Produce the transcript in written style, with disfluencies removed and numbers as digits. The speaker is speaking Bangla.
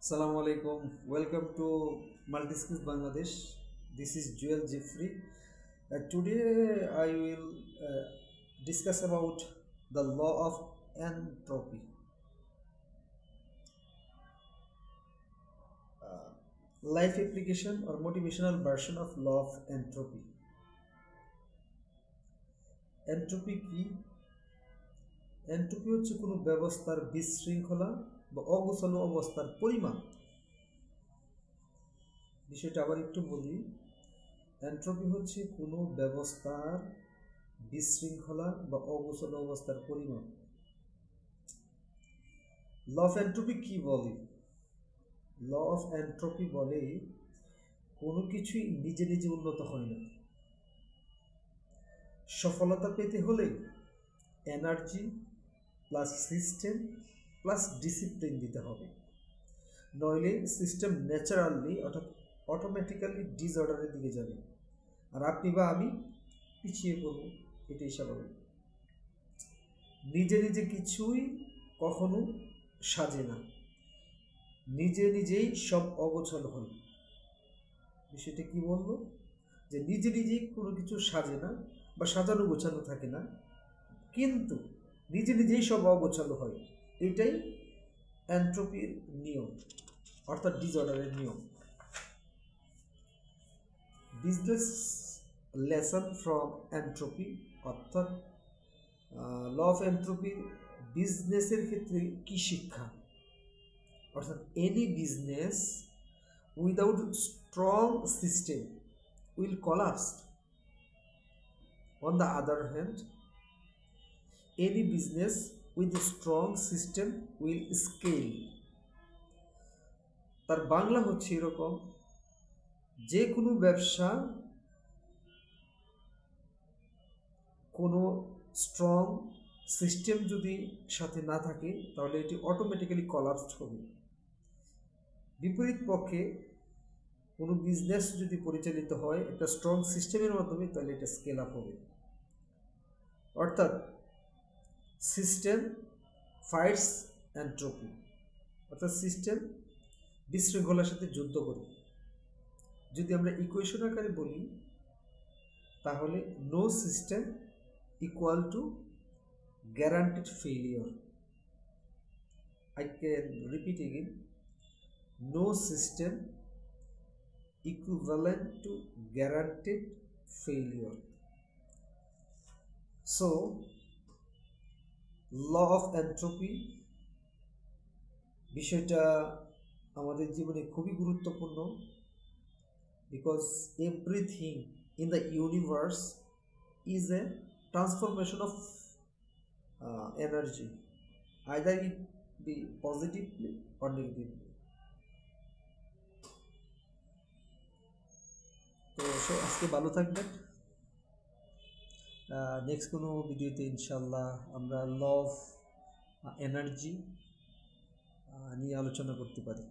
Assalamu alaikum. Welcome to Multiskills Bangladesh. This is Joel Jeffrey. Today I will discuss about the law of entropy. Life application or motivational version of law of entropy. Entropy কি? এন্ট্রপি হচ্ছে কোনো ব্যবস্থার বিশৃঙ্খলা বা অগোছালো অবস্থার পরিমাণ। বিষয়টা আবার একটু বলি। এন্ট্রপি হচ্ছে কোনো ব্যবস্থার বিশৃঙ্খলা বা অগোছালো অবস্থার পরিমাণ। ল অফ এন্ট্রপি কি বলে? ল অফ এন্ট্রপি বলে কোনো কিছুই নিজে নিজে উন্নত হয় না। সফলতা পেতে হলে energy plus system plus discipline দিতে হবে, নইলে সিস্টেম ন্যাচারালি অর্থাৎ অটোমেটিক্যালি ডিসঅর্ডারের দিকে যাবে, আর আপনি বা আমি পিছিয়ে পড়ব। এটাই স্বাভাবিক। নিজে নিজে কিছুই কখনো সাজে না, নিজে নিজেই সব অগোছালো হয়। বিষয়টা কি বলবো? যে নিজে নিজেই কোনো কিছু সাজে না বা সাজানো গোছানো থাকে না, কিন্তু নিজে নিজেই সব অগোছালো হয়। এটাই এন্ট্রপির নিয়ম অর্থাৎ ডিসঅর্ডারের নিয়ম। বিজনেস লেসন ফ্রম এন্ট্রপি অর্থাৎ ল অফ এন্ট্রপি বিজনেসের ক্ষেত্রে কি শিক্ষা? অর্থাৎ any business without strong system will collapse. On the other hand, any business with a strong system will scale. তার বাংলা হচ্ছে এরকম, যে কোনো ব্যবসা কোনো স্ট্রং সিস্টেম যদি সাথে না থাকে তাহলে এটি অটোমেটিক্যালি কলাপসড হবে। বিপরীত পক্ষে কোনো বিজনেস যদি পরিচালিত হয় একটা স্ট্রং সিস্টেমের মাধ্যমে, তাহলে এটা স্কেল আপ হবে। অর্থাৎ সিস্টেম ফাইটস এন্ট্রপি, অর্থাৎ সিস্টেম বিশৃঙ্খলার সাথে যুদ্ধ করে। যদি আমরা ইকুয়েশন আকারে বলি তাহলে no system equal to guaranteed failure. I can repeat again, no system equivalent to guaranteed failure. So law of entropy বিষয়টা আমাদের জীবনে খুবই গুরুত্বপূর্ণ, because everything in the universe is a transformation of energy, either it be positively or negatively. তো আজকে ভালো থাকবেন। নেক্সট কোনো ভিডিওতে ইনশাল্লাহ আমরা ল অফ এনার্জি নিয়ে আলোচনা করতে পারি।